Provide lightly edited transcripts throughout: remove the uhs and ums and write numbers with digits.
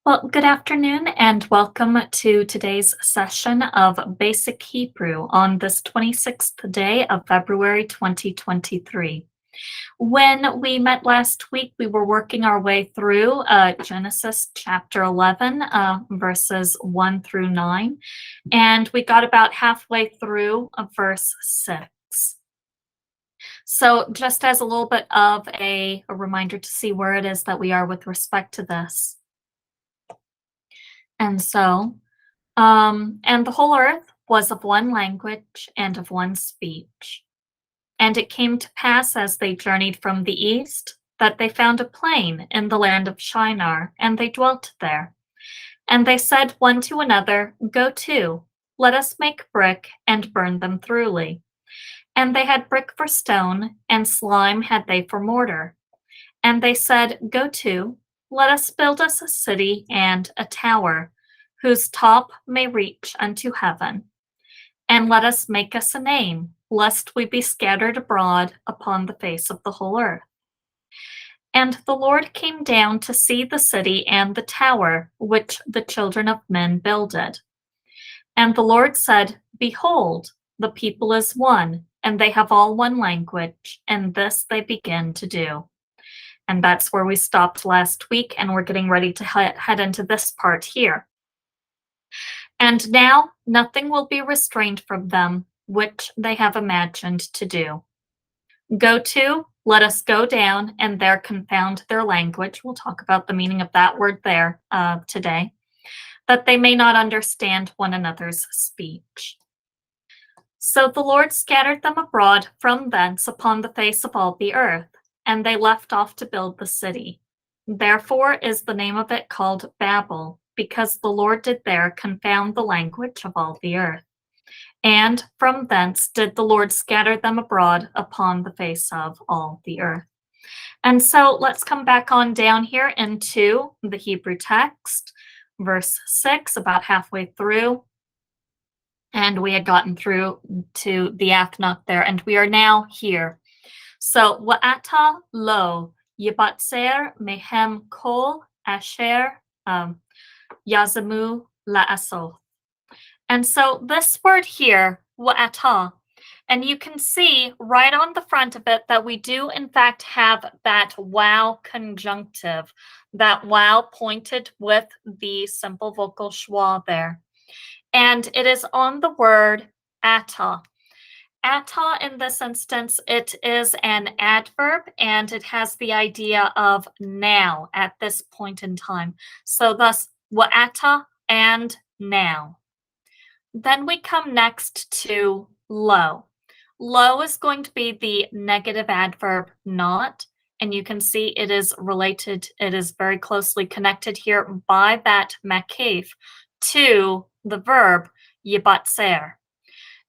Well, good afternoon and welcome to today's session of Basic Hebrew on this 26th day of February 2023. When we met last week, we were working our way through Genesis chapter 11, verses 1 through 9, and we got about halfway through verse 6. So, just as a little bit of a reminder to see where it is that we are with respect to this. And so, and the whole earth was of one language and of one speech. And it came to pass as they journeyed from the east that they found a plain in the land of Shinar, and they dwelt there. And they said one to another, Go to, let us make brick and burn them thoroughly. And they had brick for stone, and slime had they for mortar. And they said, Go to, let us build us a city and a tower, whose top may reach unto heaven. And let us make us a name, lest we be scattered abroad upon the face of the whole earth. And the Lord came down to see the city and the tower which the children of men builded. And the Lord said, Behold, the people is one, and they have all one language, and this they begin to do. And that's where we stopped last week, and we're getting ready to head into this part here. And now nothing will be restrained from them, which they have imagined to do. Go to, let us go down, and there confound their language. We'll talk about the meaning of that word there today, that they may not understand one another's speech. So the Lord scattered them abroad from thence upon the face of all the earth, and they left off to build the city. Therefore is the name of it called Babel, because the Lord did there confound the language of all the earth. And from thence did the Lord scatter them abroad upon the face of all the earth. And so let's come back on down here into the Hebrew text, verse 6, about halfway through. And we had gotten through to the Athnot there, and we are now here. So, Wa'ata lo yibatzer mehem kol asher yazamu la'asoth. And so this word here, wa'ata, and you can see right on the front of it that we do in fact have that wow conjunctive, that wow pointed with the simple vocal schwa there. And it is on the word ata. Ata, in this instance, it is an adverb and it has the idea of now at this point in time. So thus, wa'ata and now. Then we come next to lo. Lo is going to be the negative adverb not, and you can see it is related, it is very closely connected here by that makif to the verb yibatzer.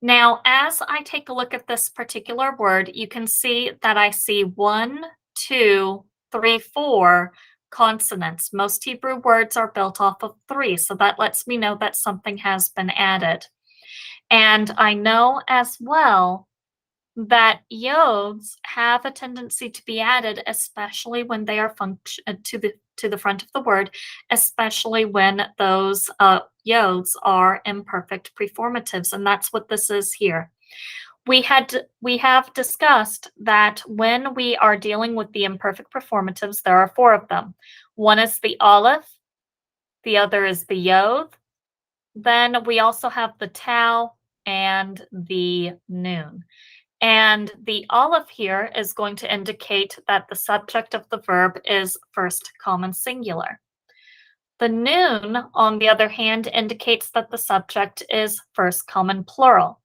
Now, as I take a look at this particular word, you can see that I see 1, 2, 3, 4 consonants. Most Hebrew words are built off of 3, so that lets me know that something has been added. And I know as well that yods have a tendency to be added, especially when they are to the front of the word, especially when those yods are imperfect preformatives, and that's what this is here. We have discussed that when we are dealing with the imperfect preformatives, there are 4 of them. One is the aleph, the other is the yod, then we also have the tau and the noon. And the aleph here is going to indicate that the subject of the verb is first common singular. The noon, on the other hand, indicates that the subject is first common plural.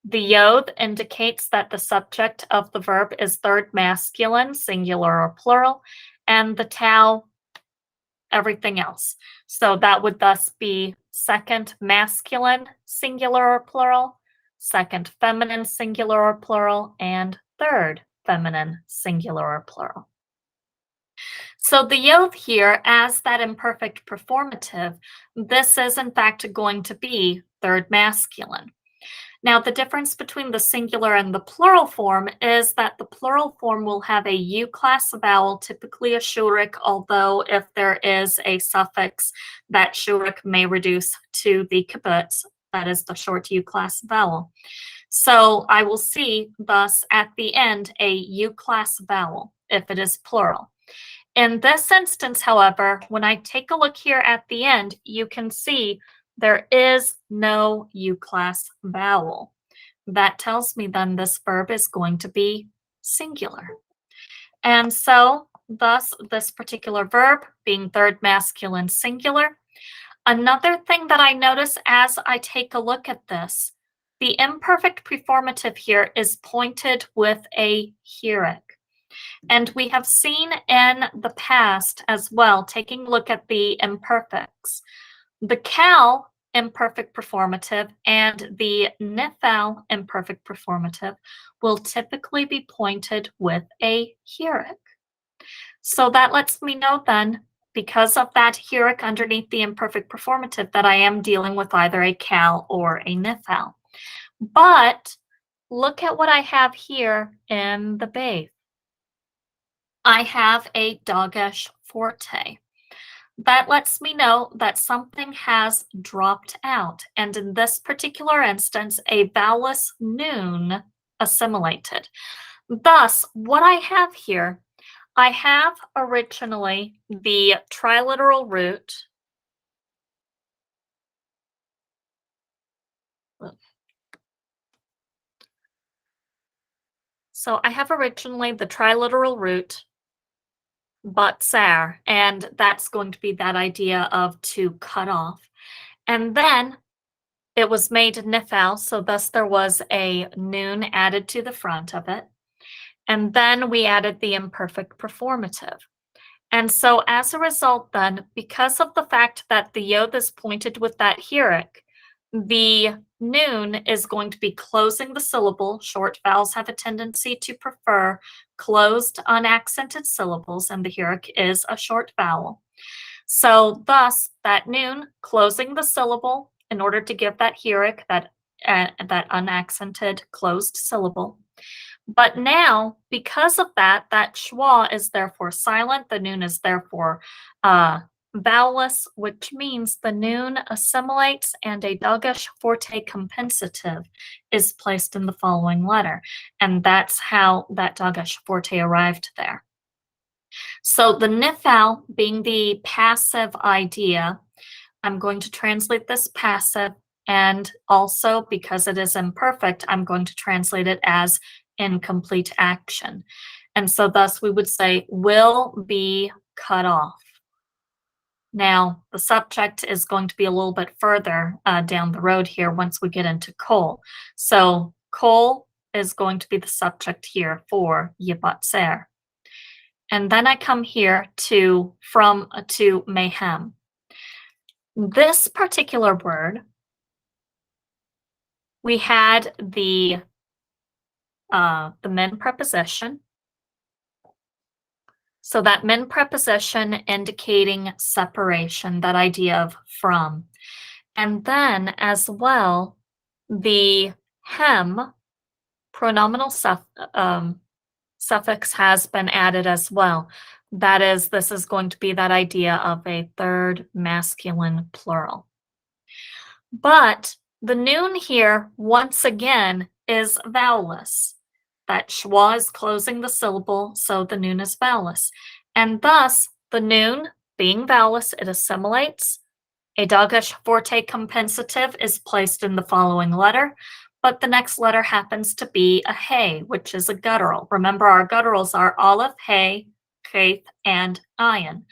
The yod indicates that the subject of the verb is third masculine, singular or plural, and the tau, everything else. So that would thus be second masculine, singular or plural, second feminine, singular or plural, and third feminine, singular or plural. So the yod here, as that imperfect performative, this is in fact going to be third masculine. Now, the difference between the singular and the plural form is that the plural form will have a U class vowel, typically a shurik, although if there is a suffix, that shurik may reduce to the kibbutz, that is the short U class vowel. So I will see, thus, at the end, a U class vowel if it is plural. In this instance, however, when I take a look here at the end, you can see there is no U class vowel. That tells me then this verb is going to be singular. And so, thus, this particular verb being third masculine singular. Another thing that I notice as I take a look at this, the imperfect preformative here is pointed with a hieroc. And we have seen in the past as well, taking a look at the imperfects, the cal imperfect performative and the nifal imperfect performative will typically be pointed with a hieroc. So that lets me know then, because of that hieroc underneath the imperfect performative, that I am dealing with either a cal or a nifal. But look at what I have here in the base. I have a dagesh forte. That lets me know that something has dropped out, and in this particular instance, a vowelless noon assimilated. Thus, what I have here, I have originally the triliteral root. So I have originally the triliteral root batzar, and that's going to be that idea of to cut off. And then it was made nifal, so thus there was a noon added to the front of it. And then we added the imperfect performative. And so as a result then, because of the fact that the yod is pointed with that hieroc, the noon is going to be closing the syllable. Short vowels have a tendency to prefer closed unaccented syllables, and the hieroc is a short vowel. So thus, that noon closing the syllable in order to give that hieroc, that unaccented closed syllable. But now, because of that, that schwa is therefore silent. The noon is therefore vowelless, which means the noon assimilates and a dagesh forte compensative is placed in the following letter. And that's how that dagesh forte arrived there. So the nifal being the passive idea, I'm going to translate this passive, and also because it is imperfect, I'm going to translate it as incomplete action. And so thus we would say will be cut off. Now, the subject is going to be a little bit further down the road here once we get into kol. So kol is going to be the subject here for yibatzer. And then I come here to mayhem. This particular word, we had the min preposition. So that min preposition indicating separation, that idea of from. And then as well, the hem pronominal suffix has been added as well. That is, this is going to be that idea of a third masculine plural. But the noon here, once again, is vowelless. That schwa is closing the syllable, so the noon is vowelless. And thus, the noon, being vowelless, it assimilates. A dagesh forte compensative is placed in the following letter, but the next letter happens to be a hey, which is a guttural. Remember, our gutturals are aleph, hey, cheth, and ayin.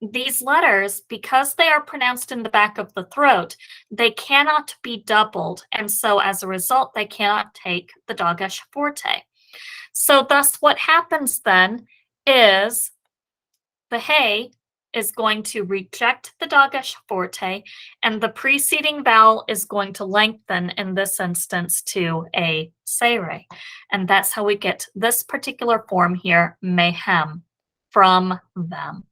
These letters, because they are pronounced in the back of the throat, they cannot be doubled, and so as a result, they cannot take the dagesh forte. So thus what happens then is the hey is going to reject the dagesh forte, and the preceding vowel is going to lengthen, in this instance, to a seire. And that's how we get this particular form here, mayhem, from them.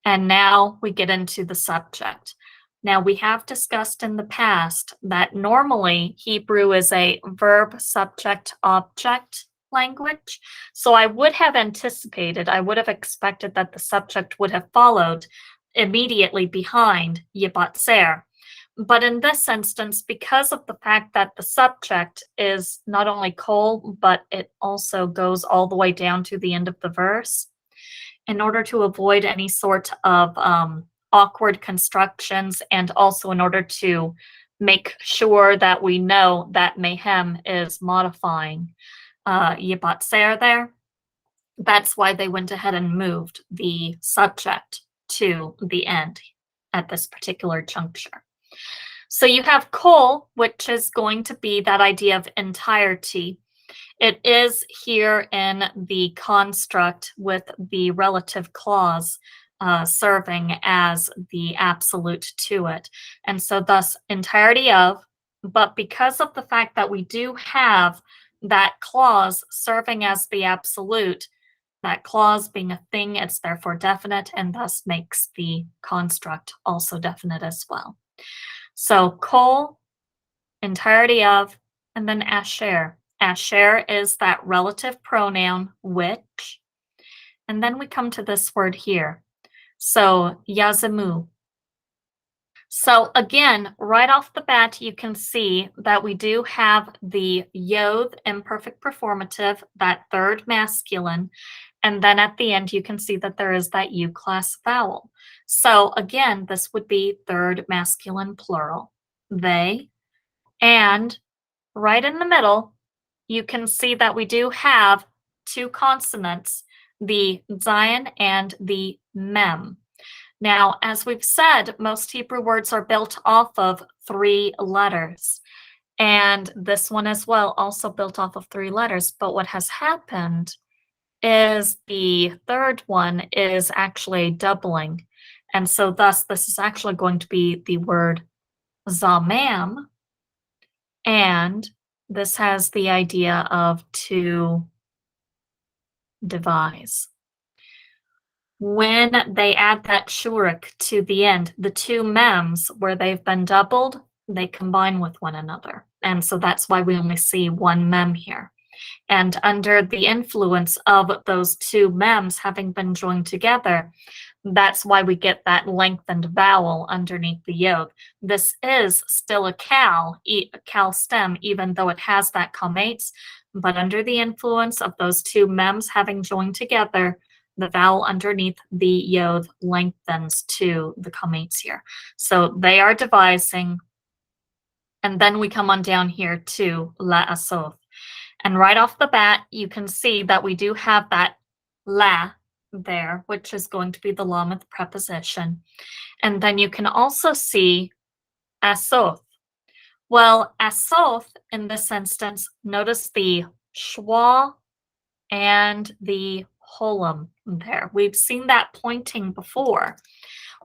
And now we get into the subject. Now, we have discussed in the past that normally Hebrew is a verb, subject, object language. So I would have anticipated, I would have expected that the subject would have followed immediately behind yibatzer. But in this instance, because of the fact that the subject is not only kol, but it also goes all the way down to the end of the verse, in order to avoid any sort of awkward constructions, and also in order to make sure that we know that mayhem is modifying yibatzer there. That's why they went ahead and moved the subject to the end at this particular juncture. So you have kol, which is going to be that idea of entirety. It is here in the construct with the relative clause serving as the absolute to it. And so thus entirety of, but because of the fact that we do have that clause serving as the absolute, that clause being a thing, it's therefore definite and thus makes the construct also definite as well. So kol, entirety of, and then asher. Asher is that relative pronoun which. And then we come to this word here. So yazemu. So again, right off the bat, you can see that we do have the yod imperfect performative, that third masculine. And then at the end, you can see that there is that U class vowel. So again, this would be third masculine plural, they. And right in the middle, you can see that we do have two consonants, the zayin and the mem. Now, as we've said, most Hebrew words are built off of 3 letters. And this one as well, also built off of 3 letters. But what has happened is the third one is actually doubling. And so thus, this is actually going to be the word zamam. And this has the idea of to devise. When they add that shurik to the end, the 2 mems, where they've been doubled, they combine with one another. And so that's why we only see 1 mem here. And under the influence of those 2 mems having been joined together, that's why we get that lengthened vowel underneath the yod. This is still a cal stem, even though it has that comates, but under the influence of those 2 mems having joined together, the vowel underneath the yod lengthens to the comates here. So they are devising, and then we come on down here to la asof. And right off the bat, you can see that we do have that la there, which is going to be the lameth preposition. And then you can also see asoth. Well, asoth in this instance, notice the schwa and the holum there. We've seen that pointing before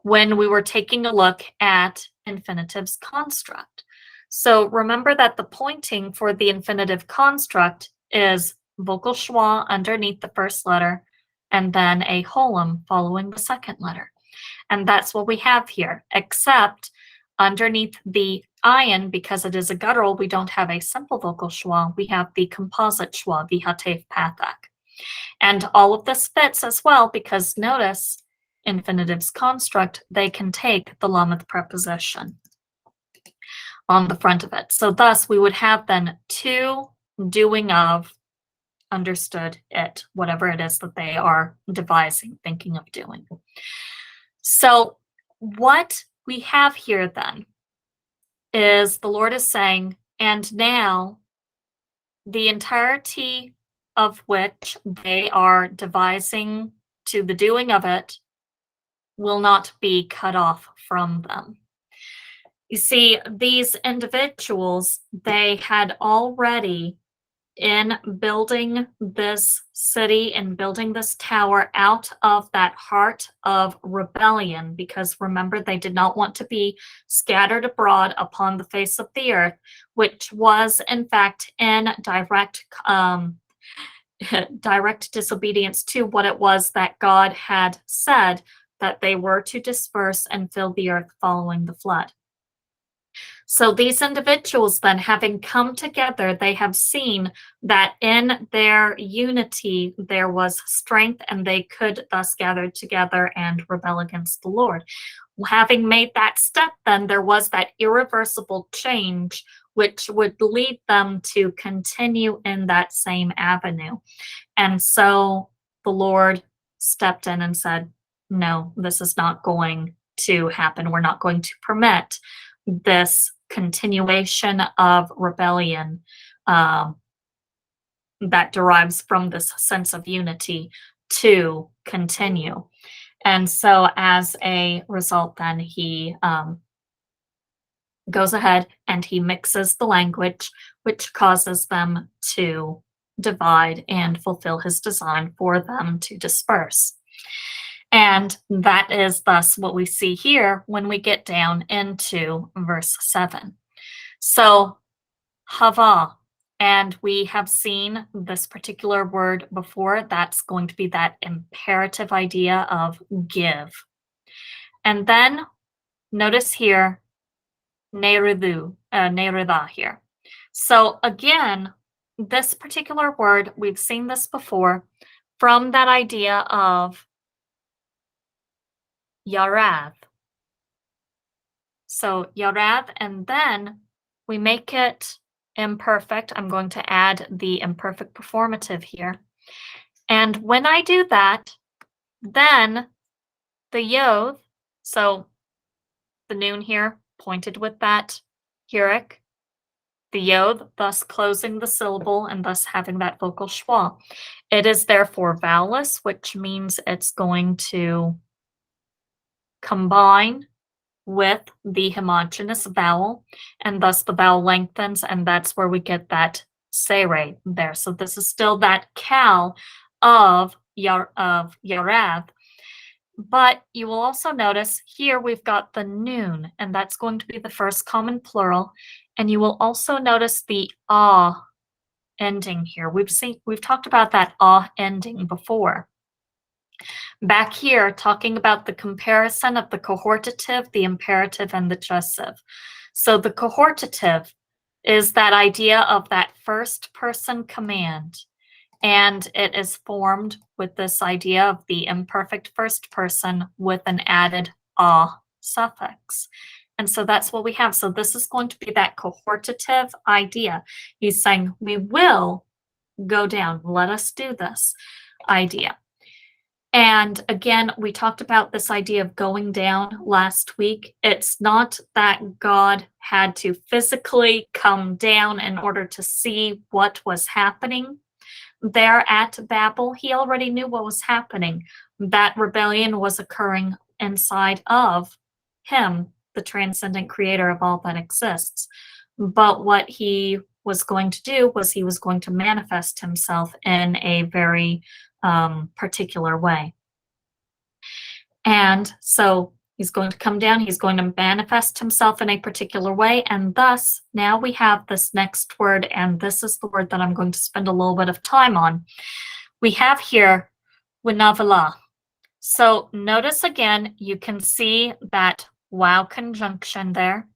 when we were taking a look at infinitives construct. So remember that the pointing for the infinitive construct is vocal schwa underneath the first letter and then a holum following the second letter. And that's what we have here, except underneath the ayin, because it is a guttural, we don't have a simple vocal schwa, we have the composite schwa, vihatef pathak. And all of this fits as well because notice infinitives construct, they can take the lameth preposition on the front of it. So thus we would have then 2 doing of, understood it, whatever it is that they are devising, thinking of doing. So what we have here then is the Lord is saying, and now the entirety of which they are devising to the doing of it will not be cut off from them. You see, these individuals, they had already, in building this city and building this tower out of that heart of rebellion, because remember, they did not want to be scattered abroad upon the face of the earth, which was in fact in direct disobedience to what it was that God had said that they were to disperse and fill the earth following the flood. So these individuals then, having come together, they have seen that in their unity there was strength, and they could thus gather together and rebel against the Lord. Having made that step, then there was that irreversible change which would lead them to continue in that same avenue. And so the Lord stepped in and said, no, this is not going to happen. We're not going to permit this continuation of rebellion that derives from this sense of unity to continue. And so, as a result, then he goes ahead and he mixes the language, which causes them to divide and fulfill his design for them to disperse. And that is thus what we see here when we get down into verse 7. So, hava, and we have seen this particular word before. That's going to be that imperative idea of give. And then notice here, neruda here. So again, this particular word, we've seen this before from that idea of yarad. So yarad, and then we make it imperfect. I'm going to add the imperfect performative here. And when I do that, then the yod, so the noon here pointed with that hierik, the yod, thus closing the syllable and thus having that vocal schwa. It is therefore vowelless, which means it's going to combine with the homogeneous vowel, and thus the vowel lengthens, and that's where we get that sere there. So this is still that cal of yarath, but you will also notice here we've got the noon, and that's going to be the first common plural, and you will also notice the ah ending here. We've talked about that ah ending before. Back here, talking about the comparison of the cohortative, the imperative, and the jussive. So the cohortative is that idea of that first person command, and it is formed with this idea of the imperfect first person with an added ah suffix. And so that's what we have. So this is going to be that cohortative idea. He's saying, we will go down. Let us do this idea. And again, we talked about this idea of going down last week. It's not that God had to physically come down in order to see what was happening there at Babel. He already knew what was happening. That rebellion was occurring inside of him, the transcendent creator of all that exists. But what he was going to do was he was going to manifest himself in a very particular way. And so he's going to come down, he's going to manifest himself in a particular way, and thus now we have this next word, and this is the word that I'm going to spend a little bit of time on. We have here winavala. So notice again, you can see that wow conjunction there.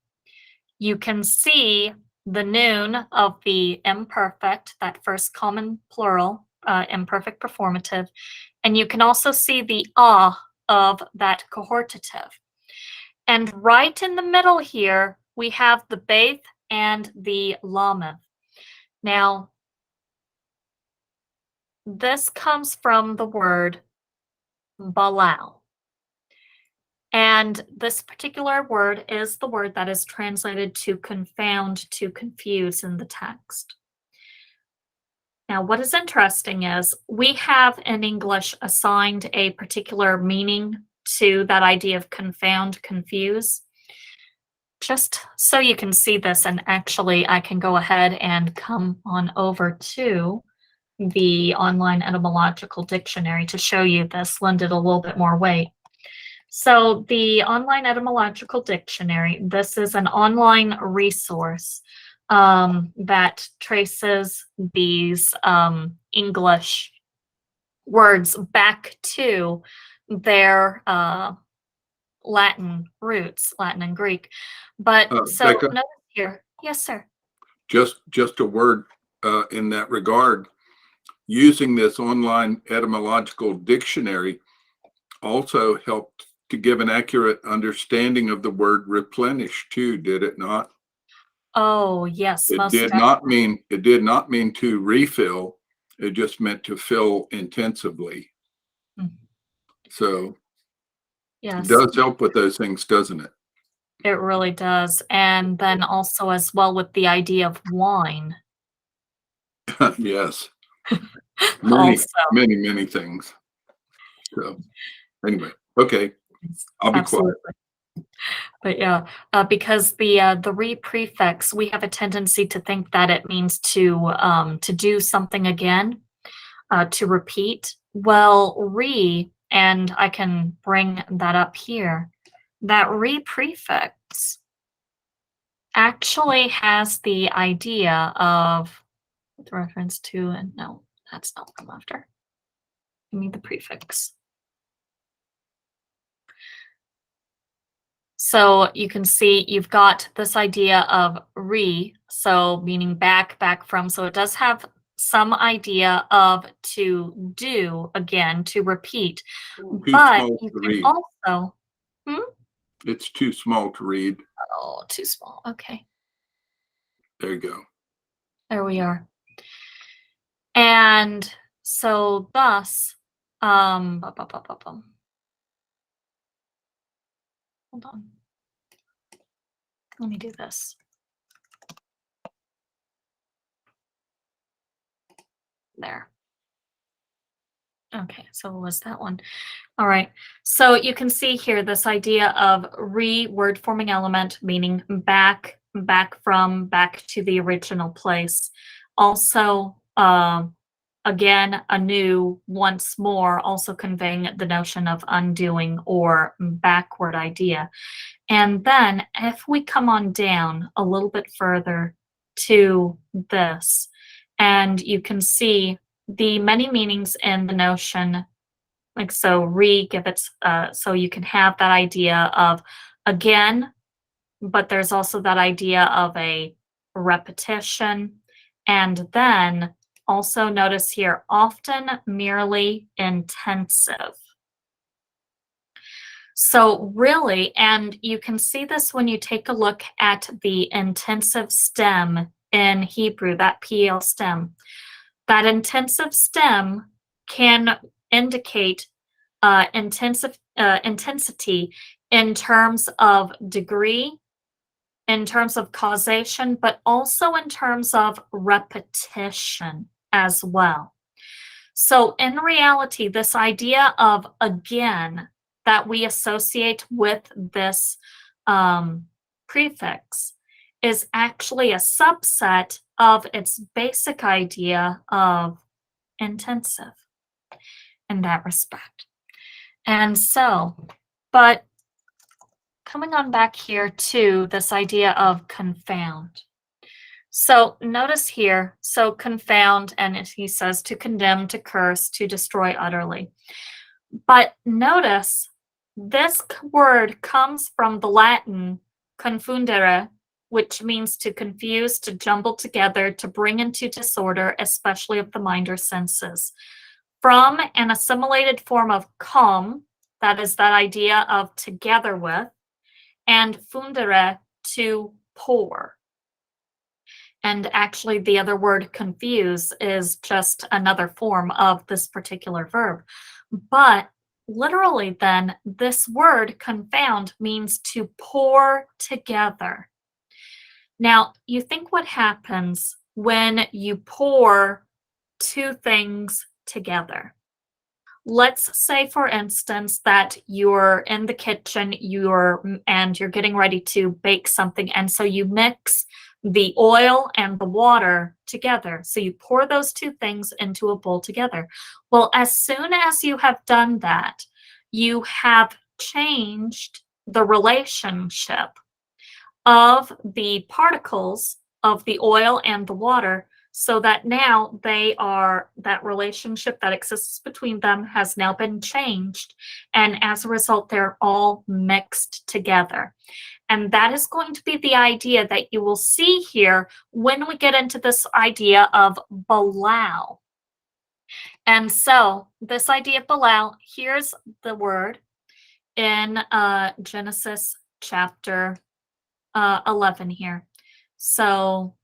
You can see the noon of the imperfect, that first common plural, imperfect performative, and you can also see the ah of that cohortative. And right in the middle here, we have the Beth and the Lameth. Now, this comes from the word balal. And this particular word is the word that is translated to confound, to confuse in the text. Now, what is interesting is we have in English assigned a particular meaning to that idea of confound, confuse. Just so you can see this, and actually I can go ahead and come on over to the online etymological dictionary to show you this, lend it a little bit more weight. So the online etymological dictionary, this is an online resource that traces these English words back to their Latin roots, Latin and Greek. But so Becca, notice here, yes, sir. just a word in that regard. Using this online etymological dictionary also helped to give an accurate understanding of the word replenish too, did it not? Oh, yes, It most did definitely. not mean it did not mean to refill. It just meant to fill intensively. So it Yes, does help with those things, doesn't it? it really does. And then also as well with the idea of wine Yes. Many, also. many, many things. So anyway, okay, Yes, I'll be quiet. absolutely. But yeah, because the re prefix, we have a tendency to think that it means to do something again, to repeat. Well, re, and I can bring that up here. That re prefix actually has the idea of with reference to, and no, that's not what I'm after. Give me the prefix. So you can see you've got this idea of re, so meaning back, back from. So it does have some idea of to do again, to repeat. Too But small you to can read. also, hmm? It's too small to read. Oh, too small. Okay, There you go. there we are. And so thus, hold on. Let me do this. There. Okay, so what was that one? All right. So you can see here this idea of word forming element, meaning back, back from, back to the original place. Also, again, anew, once more, also conveying the notion of undoing or backward idea. And then if we come on down a little bit further to this, and you can see the many meanings in the notion, like so re give it so you can have that idea of again, but there's also that idea of a repetition. And then also notice here, often merely intensive. So really, and you can see this when you take a look at the intensive stem in Hebrew, that PL stem. That intensive stem can indicate intensity in terms of degree, in terms of causation, but also in terms of repetition as well. So, in reality, this idea of again that we associate with this prefix is actually a subset of its basic idea of intensive in that respect. And so, but coming on back here to this idea of confound. So notice here, so confound, and he says to condemn, to curse, to destroy utterly. But notice this word comes from the Latin confundere, which means to confuse, to jumble together, to bring into disorder, especially of the mind or senses. From an assimilated form of cum, that is that idea of together with, and fundere, to pour. And actually, the other word confuse is just another form of this particular verb. But literally, then, this word confound means to pour together. Now, you think what happens when you pour two things together. Let's say, for instance, that you're in the kitchen, and you're getting ready to bake something, and so you mix the oil and the water together. So you pour those two things into a bowl together. Well, as soon as you have done that, you have changed the relationship of the particles of the oil and the water so that now that relationship that exists between them has now been changed. And as a result, they're all mixed together. And that is going to be the idea that you will see here when we get into this idea of Belial. And so this idea of Belial, here's the word in Genesis chapter 11 here. So,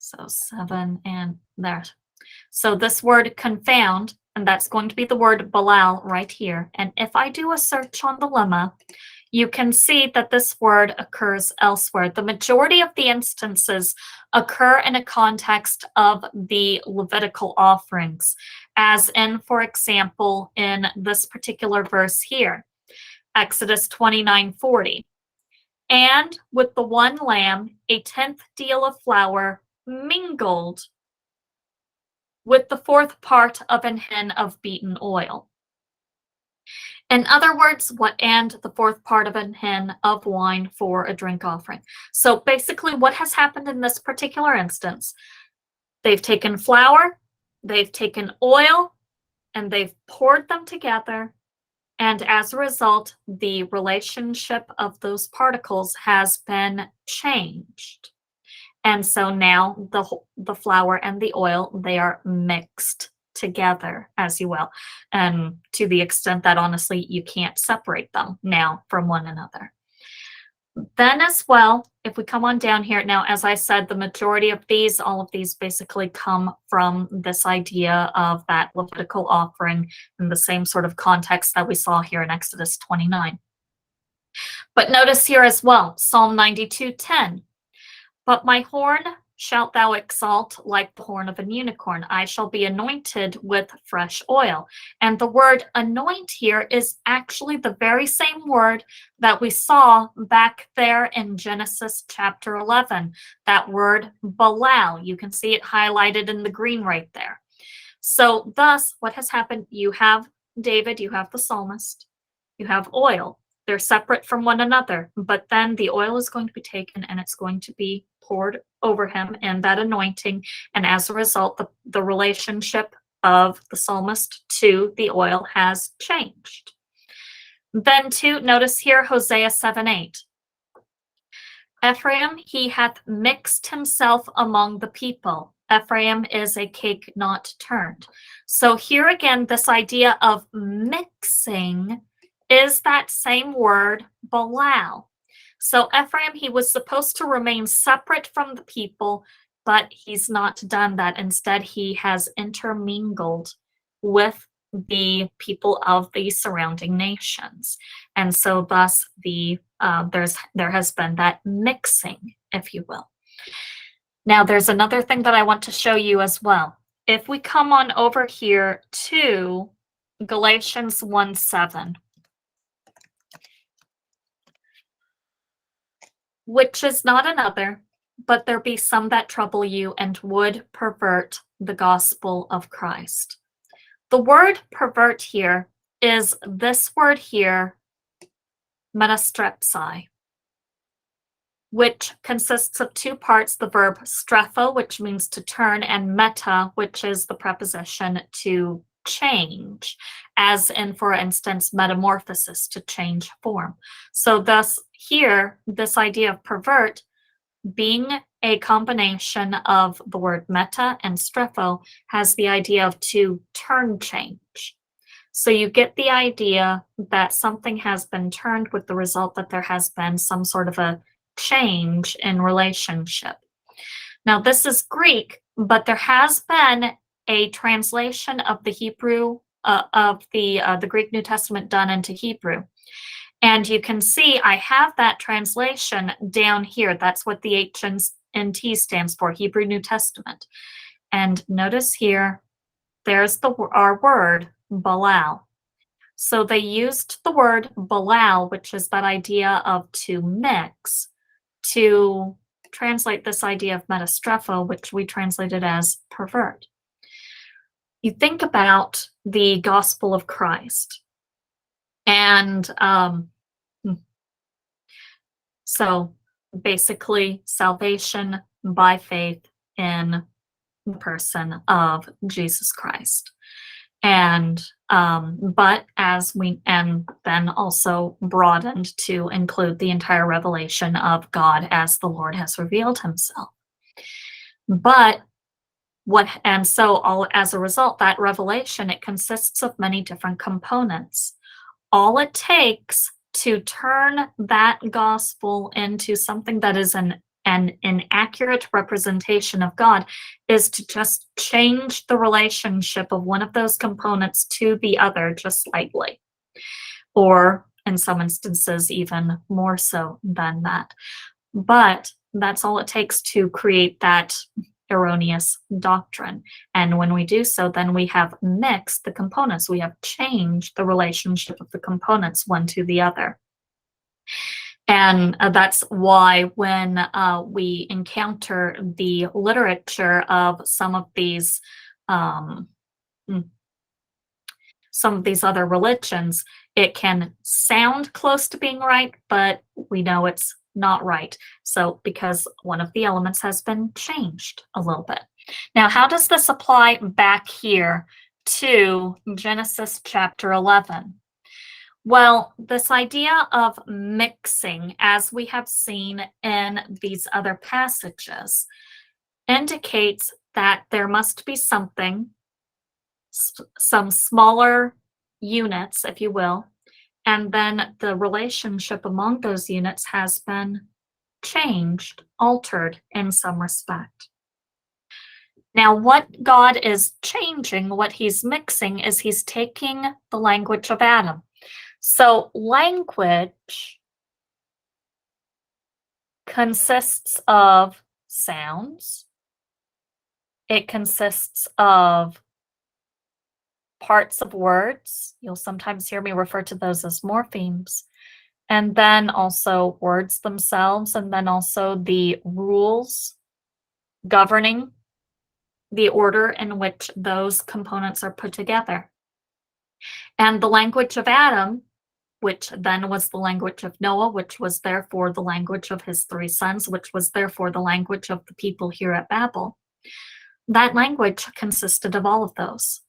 so 7 and there. So this word confound, and that's going to be the word Belial right here. And if I do a search on the lemma, you can see that this word occurs elsewhere. The majority of the instances occur in a context of the Levitical offerings, as in, for example, in this particular verse here, Exodus 29:40. And with the one lamb, a 10th deal of flour mingled with the 4th part of an hin of beaten oil. In other words, and the 4th part of an hin of wine for a drink offering. So basically what has happened in this particular instance, they've taken flour, they've taken oil, and they've poured them together. And as a result, the relationship of those particles has been changed. And so now the flour and the oil, they are mixed together, as you will, and to the extent that honestly you can't separate them now from one another. Then as well, if we come on down here, now as I said, the majority of these, all of these basically come from this idea of that Levitical offering in the same sort of context that we saw here in Exodus 29. But notice here as well, Psalm 92:10. But my horn shalt thou exalt like the horn of an unicorn. I shall be anointed with fresh oil. And the word anoint here is actually the very same word that we saw back there in Genesis chapter 11. That word Belial. You can see it highlighted in the green right there. So thus, what has happened, you have David, you have the psalmist, you have oil. They're separate from one another, but then the oil is going to be taken and it's going to be poured over him in that anointing. And as a result, the relationship of the psalmist to the oil has changed. Then too, notice here Hosea 7:8. Ephraim, he hath mixed himself among the people. Ephraim is a cake not turned. So here again, this idea of mixing is that same word, Belial. So Ephraim, he was supposed to remain separate from the people, but he's not done that. Instead, he has intermingled with the people of the surrounding nations. And so thus there has been that mixing, if you will. Now there's another thing that I want to show you as well. If we come on over here to Galatians 1:7. Which is not another, but there be some that trouble you and would pervert the gospel of Christ. The word pervert here is this word here, metastrepsai, which consists of 2 parts, the verb strepho, which means to turn, and meta, which is the preposition to change, as in, for instance, metamorphosis, to change form. So thus here, this idea of pervert being a combination of the word meta and strepho has the idea of to turn change. So you get the idea that something has been turned with the result that there has been some sort of a change in relationship. Now this is Greek, but there has been a translation of the Hebrew of the Greek New Testament done into Hebrew. And you can see I have that translation down here. That's what the HNT stands for, Hebrew New Testament. And notice here, there's our word, Belial. So they used the word Belial, which is that idea of to mix, to translate this idea of metastrepho, which we translated as pervert. You think about the gospel of Christ. And so basically salvation by faith in the person of Jesus Christ. And but as we and then also broadened to include the entire revelation of God as the Lord has revealed himself. But and so all as a result, that revelation, it consists of many different components. All it takes to turn that gospel into something that is an inaccurate representation of God is to just change the relationship of one of those components to the other just slightly, or in some instances, even more so than that. But that's all it takes to create that erroneous doctrine. And when we do so, then we have mixed the components. We have changed the relationship of the components one to the other. And that's why when we encounter the literature of mm, some of these other religions, it can sound close to being right, but we know it's not right. So, because one of the elements has been changed a little bit. Now, how does this apply back here to Genesis chapter 11? Well, this idea of mixing, as we have seen in these other passages, indicates that there must be something, some smaller units, if you will, and then the relationship among those units has been changed, altered in some respect. Now, what God is changing, what he's mixing, is he's taking the language of Adam. So, language consists of sounds, it consists of parts of words. You'll sometimes hear me refer to those as morphemes. And then also words themselves, and then also the rules governing the order in which those components are put together. And the language of Adam, which then was the language of Noah, which was therefore the language of his three sons, which was therefore the language of the people here at Babel, that language consisted of all of those.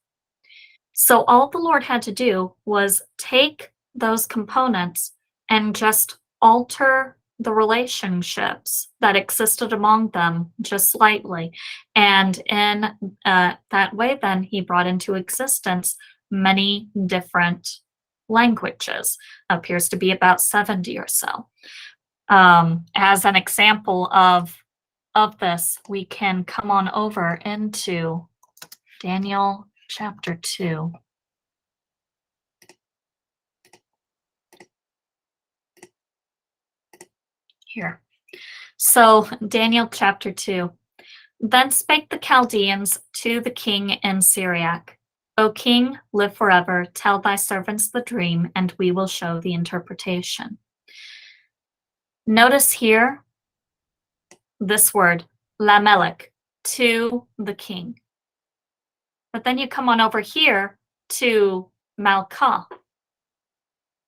So all the Lord had to do was take those components and just alter the relationships that existed among them just slightly. And in that way, then he brought into existence many different languages. Appears to be about 70 or so. As an example of this, we can come on over into Daniel chapter 2. Here. So, Daniel chapter 2. Then spake the Chaldeans to the king in Syriac, O king, live forever, tell thy servants the dream, and we will show the interpretation. Notice here this word, Lamelech, to the king. But then you come on over here to Malkah.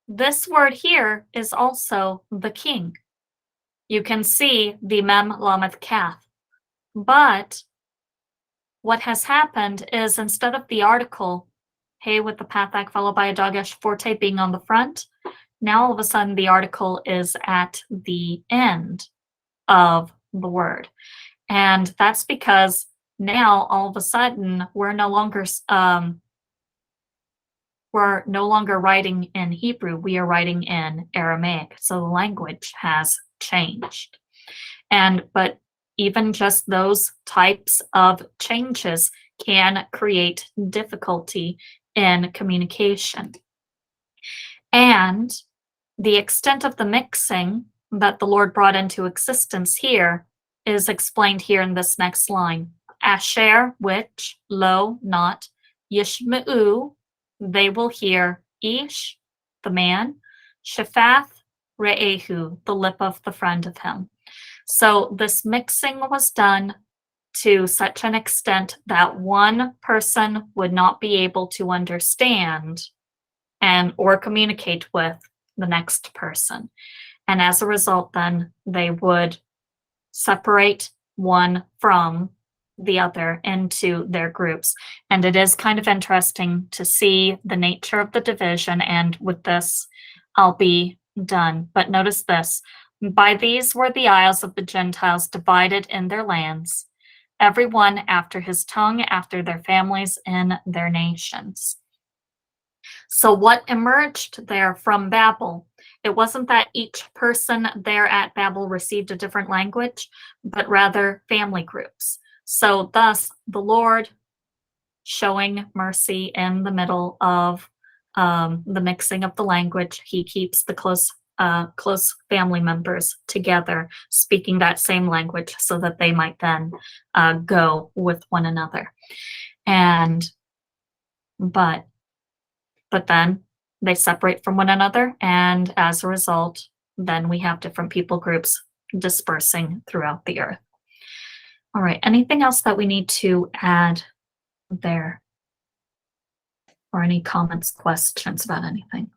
This word here is also the king. You can see the Mem Lameth Kath. But what has happened is instead of the article, hey, with the pathak followed by a dogesh forte being on the front, now all of a sudden the article is at the end of the word. And that's because now all of a sudden we're no longer writing in Hebrew, we are writing in Aramaic. So the language has changed. But even just those types of changes can create difficulty in communication. And the extent of the mixing that the Lord brought into existence here is explained here in this next line. Asher, which, lo, not, Yishma'u, they will hear, Ish, the man, Shephath, Re'ehu, the lip of the friend of him. So this mixing was done to such an extent that one person would not be able to understand or communicate with the next person. And as a result, then they would separate one from the other into their groups. And it is kind of interesting to see the nature of the division. And with this, I'll be done. But notice this: by these were the isles of the Gentiles divided in their lands, every one after his tongue, after their families, in their nations. So, what emerged there from Babel? It wasn't that each person there at Babel received a different language, but rather family groups. So, thus, the Lord showing mercy in the middle of the mixing of the language, he keeps the close family members together, speaking that same language, so that they might then go with one another. And but then they separate from one another, and as a result, then we have different people groups dispersing throughout the earth. All right, anything else that we need to add there? Or any comments, questions about anything?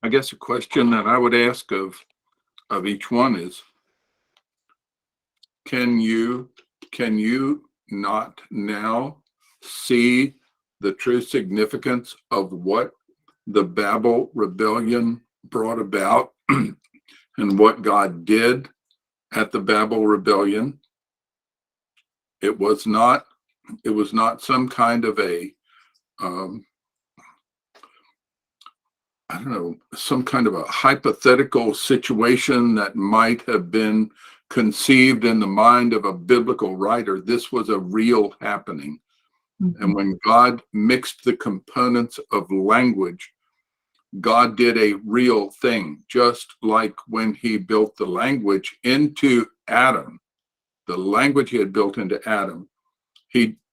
I guess a question that I would ask of each one is, can you not now see the true significance of what the Babel rebellion brought about and what God did at the Babel rebellion? It was not some kind of a I don't know, some kind of a hypothetical situation that might have been conceived in the mind of a biblical writer. This was a real happening. Mm-hmm. And when God mixed the components of language, God did a real thing, just like when he built the language into Adam, the language he had built into Adam.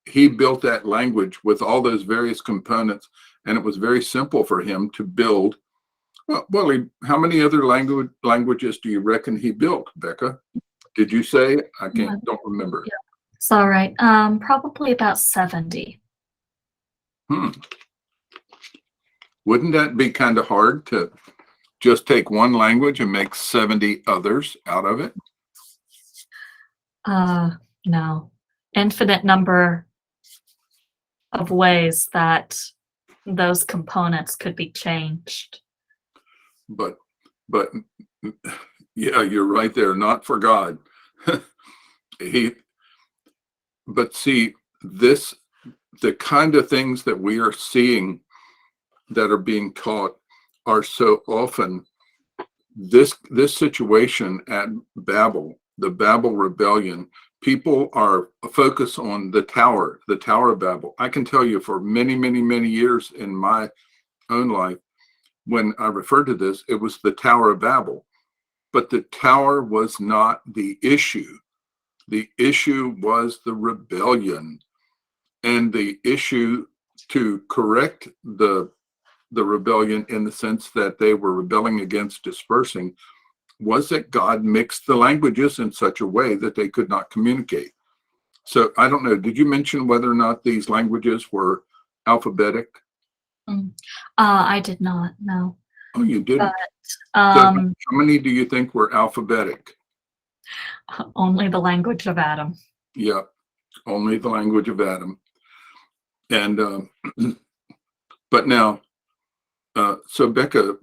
He built that language with all those various components, and it was very simple for him to build. Well, how many other languages do you reckon he built, Becca? Did you say? I don't remember. Yeah. It's all right. Probably about 70. Wouldn't that be kind of hard to just take one language and make 70 others out of it? No. Infinite number of ways that those components could be changed. But yeah, you're right there. Not for God. But see, the kind of things that we are seeing that are being taught are so often this situation at Babel, the Babel rebellion. People are focused on the Tower of Babel. I can tell you, for many, many, many years in my own life, when I referred to this, it was the Tower of Babel. But the tower was not the issue. The issue was the rebellion. And the issue to correct the rebellion, in the sense that they were rebelling against dispersing, was that God mixed the languages in such a way that they could not communicate. So I don't know, did you mention whether or not these languages were alphabetic? I did not, no. Oh, you didn't? But, so how many do you think were alphabetic? Only the language of Adam. Yeah, only the language of Adam. And but now, so Becca,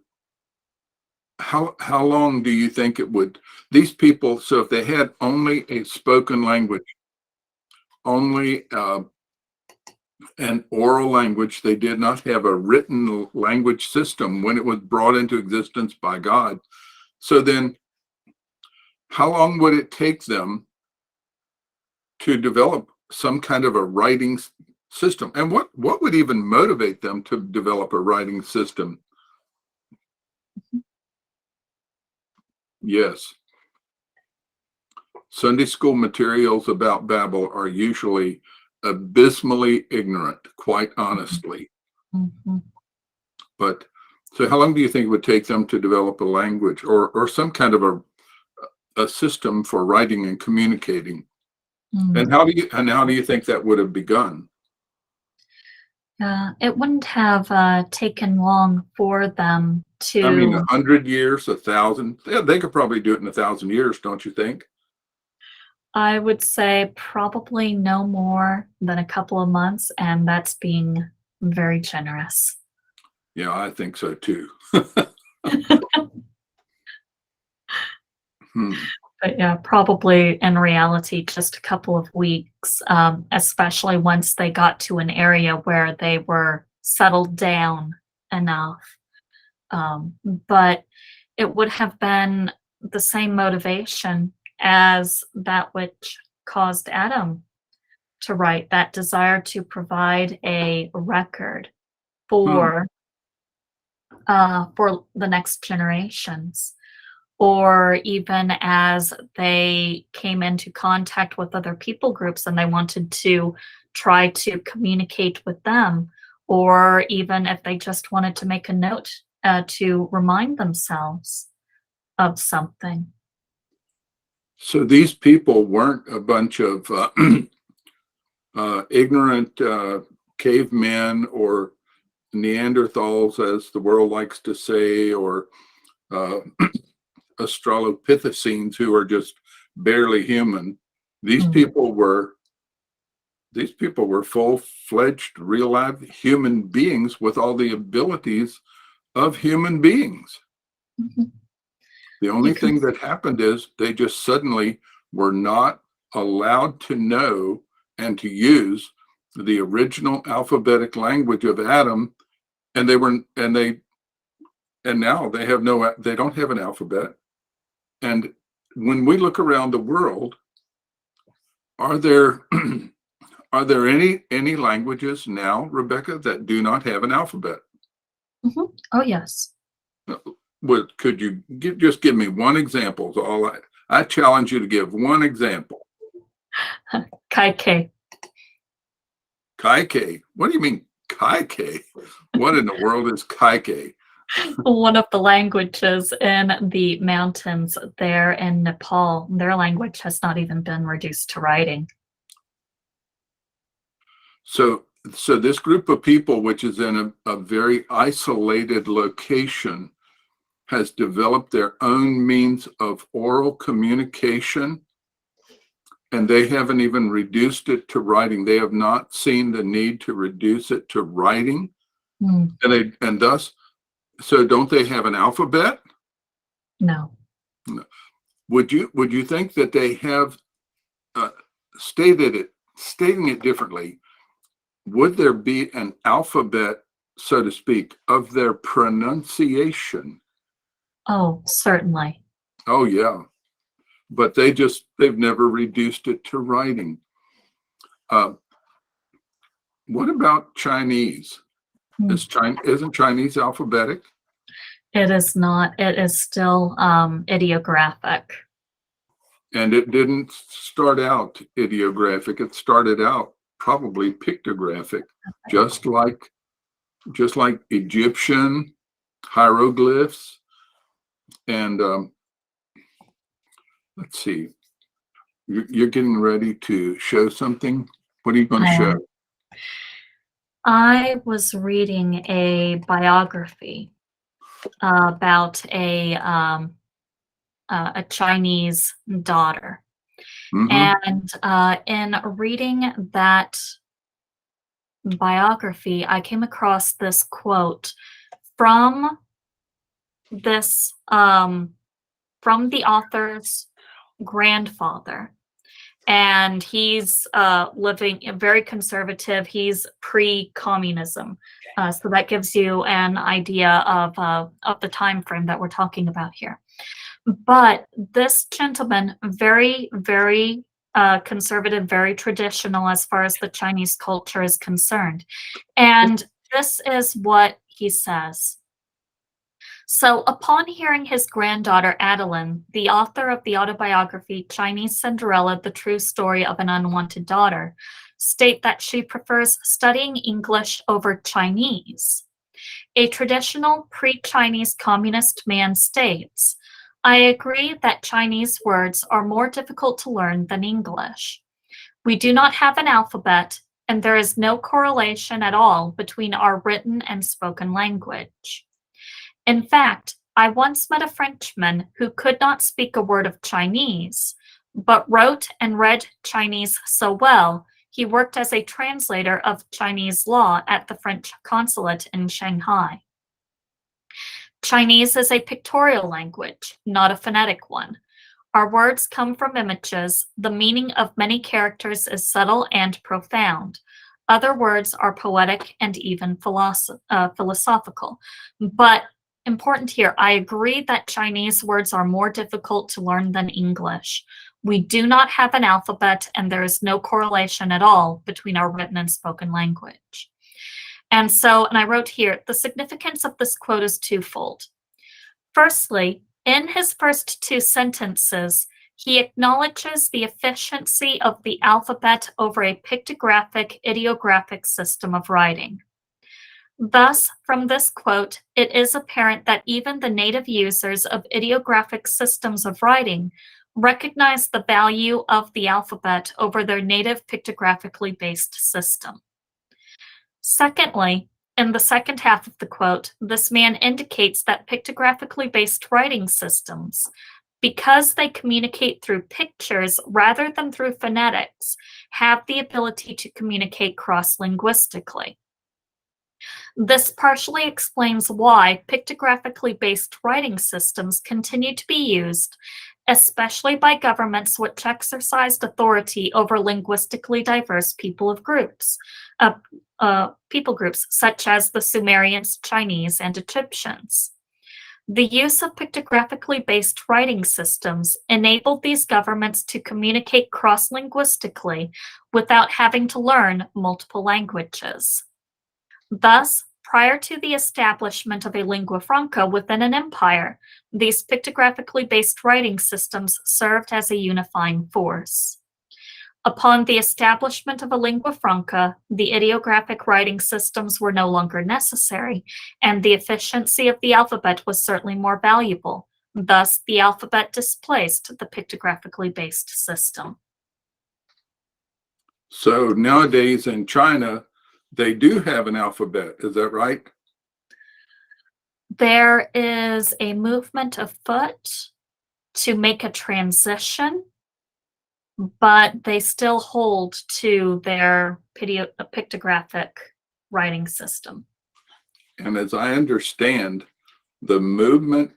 how long do you think it would, these people, so if they had only a spoken language, only an oral language, they did not have a written language system when it was brought into existence by God. So then how long would it take them to develop some kind of a writing system? And what would even motivate them to develop a writing system? Yes. Sunday school materials about Babel are usually abysmally ignorant, quite honestly. Mm-hmm. But so how long do you think it would take them to develop a language or some kind of a system for writing and communicating? And how do you think that would have begun? It wouldn't have taken long for them I mean, to 100 years, 1,000. Yeah, they could probably do it in 1,000 years, don't you think? I would say probably no more than a couple of months, and that's being very generous. Yeah, I think so too. Hmm. But yeah, probably in reality, just a couple of weeks, especially once they got to an area where they were settled down enough. But it would have been the same motivation as that which caused Adam to write, that desire to provide a record Hmm. for the next generations, or even as they came into contact with other people groups and they wanted to try to communicate with them, or even if they just wanted to make a note to remind themselves of something. So these people weren't a bunch of ignorant cavemen or Neanderthals, as the world likes to say, or uh, Australopithecines who are just barely human. These Mm. people were these people were full-fledged, real live human beings with all the abilities of human beings. Mhm. The You only can, thing that happened is they just suddenly were not allowed to know and to use the original alphabetic language of Adam, and they were and now they don't have an alphabet. And when we look around the world, are there are there any languages now, Rebecca, that do not have an alphabet? mhm. Oh, yes. What could you just give me one example? Is all I challenge you to give one example. Kaike. Kaike. What do you mean Kaike? What in the world is Kaike? One of the languages in the mountains there in Nepal. Their language has not even been reduced to writing. So this group of people, which is in a very isolated location, has developed their own means of oral communication, and they haven't even reduced it to writing. They have not seen the need to reduce it to writing, Mm, and thus, so don't they have an alphabet? no. No. Would you think that they have uh, stating it differently? Would there be an alphabet, so to speak, of their pronunciation? Oh, certainly. Oh yeah, but they've never reduced it to writing. Uh, what about Chinese? Mm. Isn't Chinese alphabetic? It is not. It is still ideographic. And it didn't start out ideographic. It started out probably pictographic, just like Egyptian hieroglyphs. And let's see, you're getting ready to show something. What are you going to I show? I was reading a biography about a Chinese daughter, Hmm. and in reading that biography, I came across this quote from this from the author's grandfather, and he's living very conservative. He's pre-communism, so that gives you an idea of the time frame that we're talking about here. But this gentleman, very, very conservative, very traditional as far as the Chinese culture is concerned. And this is what he says. So, upon hearing his granddaughter Adeline, the author of the autobiography Chinese Cinderella, The True Story of an Unwanted Daughter, state that she prefers studying English over Chinese. A traditional pre Chinese communist man states, I agree that Chinese words are more difficult to learn than English. We do not have an alphabet, and there is no correlation at all between our written and spoken language. In fact, I once met a Frenchman who could not speak a word of Chinese, but wrote and read Chinese so well he worked as a translator of Chinese law at the French consulate in Shanghai. Chinese is a pictorial language, not a phonetic one. Our words come from images. The meaning of many characters is subtle and profound. Other words are poetic and even philosophical. But important here, I agree that Chinese words are more difficult to learn than English. We do not have an alphabet, and there is no correlation at all between our written and spoken language. And I wrote here, the significance of this quote is twofold. Firstly, in his first two sentences, he acknowledges the efficiency of the alphabet over a pictographic, ideographic system of writing. Thus, from this quote, it is apparent that even the native users of ideographic systems of writing recognize the value of the alphabet over their native pictographically based system. Secondly, in the second half of the quote, this man indicates that pictographically based writing systems, because they communicate through pictures rather than through phonetics, have the ability to communicate cross-linguistically. This partially explains why pictographically based writing systems continue to be used, especially by governments which exercised authority over linguistically diverse people groups such as the Sumerians, Chinese, and Egyptians. The use of pictographically based writing systems enabled these governments to communicate cross-linguistically without having to learn multiple languages. Thus, prior to the establishment of a lingua franca within an empire, these pictographically based writing systems served as a unifying force. Upon the establishment of a lingua franca, the ideographic writing systems were no longer necessary, and the efficiency of the alphabet was certainly more valuable. Thus, the alphabet displaced the pictographically based system. So nowadays in China, they do have an alphabet. Is that right? There is a movement afoot to make a transition, but they still hold to their pictographic writing system. And as I understand, the movement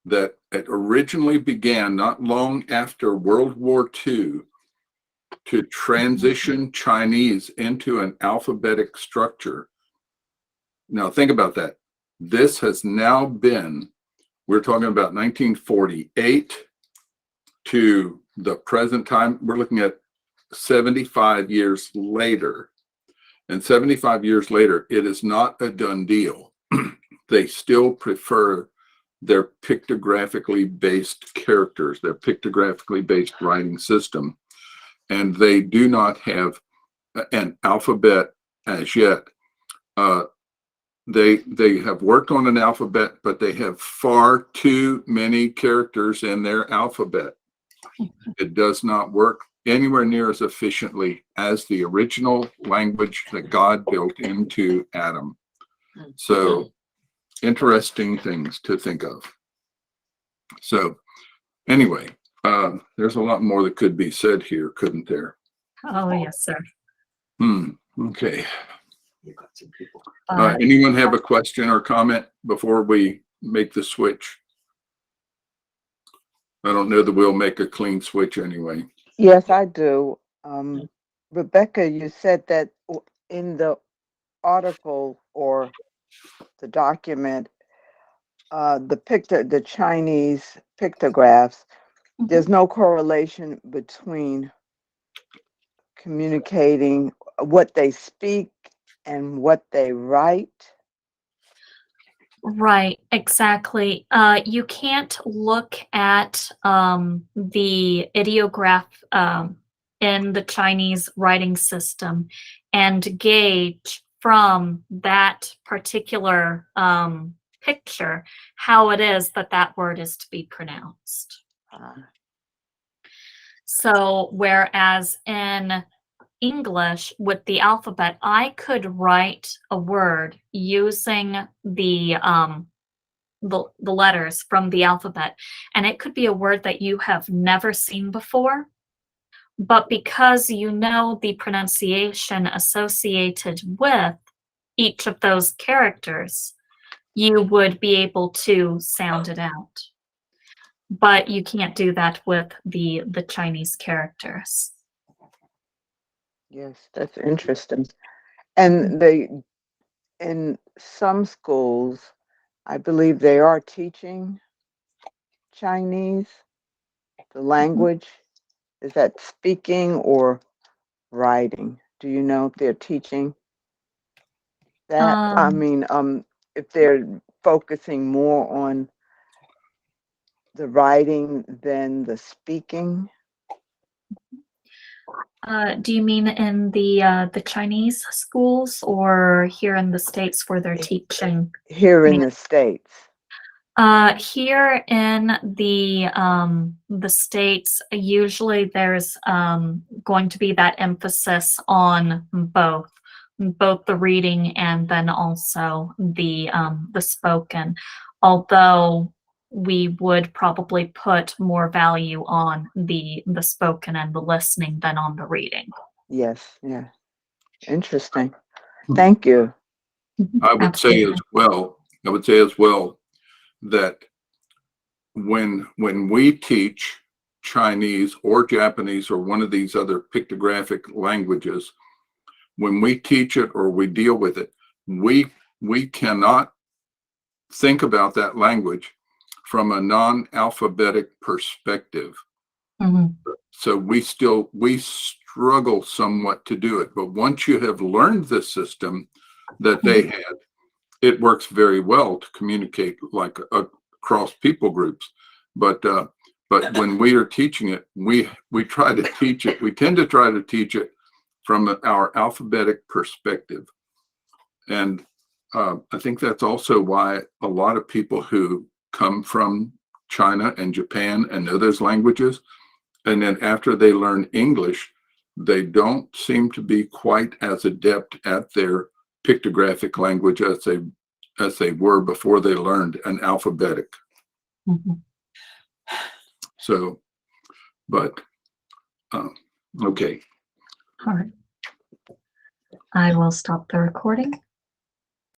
that it originally began not long after World War II to transition Chinese into an alphabetic structure. Now, think about that. This has now been, we're talking about 1948 to the present time. We're looking at 75 years later. And 75 years later, it is not a done deal. They still prefer their pictographically based characters, their pictographically based writing system. And they do not have an alphabet as yet. They have worked on an alphabet, but they have far too many characters in their alphabet. It does not work anywhere near as efficiently as the original language that God built into Adam. So interesting things to think of. So anyway, there's a lot more that could be said here, couldn't there? Oh, yes, sir. Okay. Anyone have a question or comment before we make the switch? I don't know that we'll make a clean switch anyway. Yes, I do. Rebecca, you said that in the article or the document, the Chinese pictographs, there's no correlation between communicating what they speak and what they write. Right, exactly. You can't look at the ideograph in the Chinese writing system and gauge from that particular picture how it is that that word is to be pronounced. So whereas in English with the alphabet, I could write a word using the the letters from the alphabet, and it could be a word that you have never seen before, but because you know the pronunciation associated with each of those characters, you would be able to sound it out. But you can't do that with the Chinese characters. Yes, that's interesting. And in some schools, I believe they are teaching Chinese, the language. Is that speaking or writing? Do you know if they're teaching that? I Um, mean, if they're focusing more on the writing than the speaking do you mean in the Chinese schools or here in the States where they're teaching? here in the States. Here in the States, usually there's going to be that emphasis on both the reading and then also the spoken. Although we would probably put more value on the spoken and the listening than on the reading. Yes, yeah. Interesting. Thank you. I would say as well, that when we teach Chinese or Japanese or one of these other pictographic languages, when we teach it or we deal with it, we cannot think about that language from a non-alphabetic perspective. Mhm. So we struggle somewhat to do it. But once you have learned the system that they had, it works very well to communicate like across people groups. But when we are teaching it, we try to teach it. We tend to try to teach it from our alphabetic perspective, and I think that's also why a lot of people who come from China and Japan and know those languages, and then after they learn English, they don't seem to be quite as adept at their pictographic language as they were before they learned an alphabetic. Mhm. So, but okay. All right. I will stop the recording.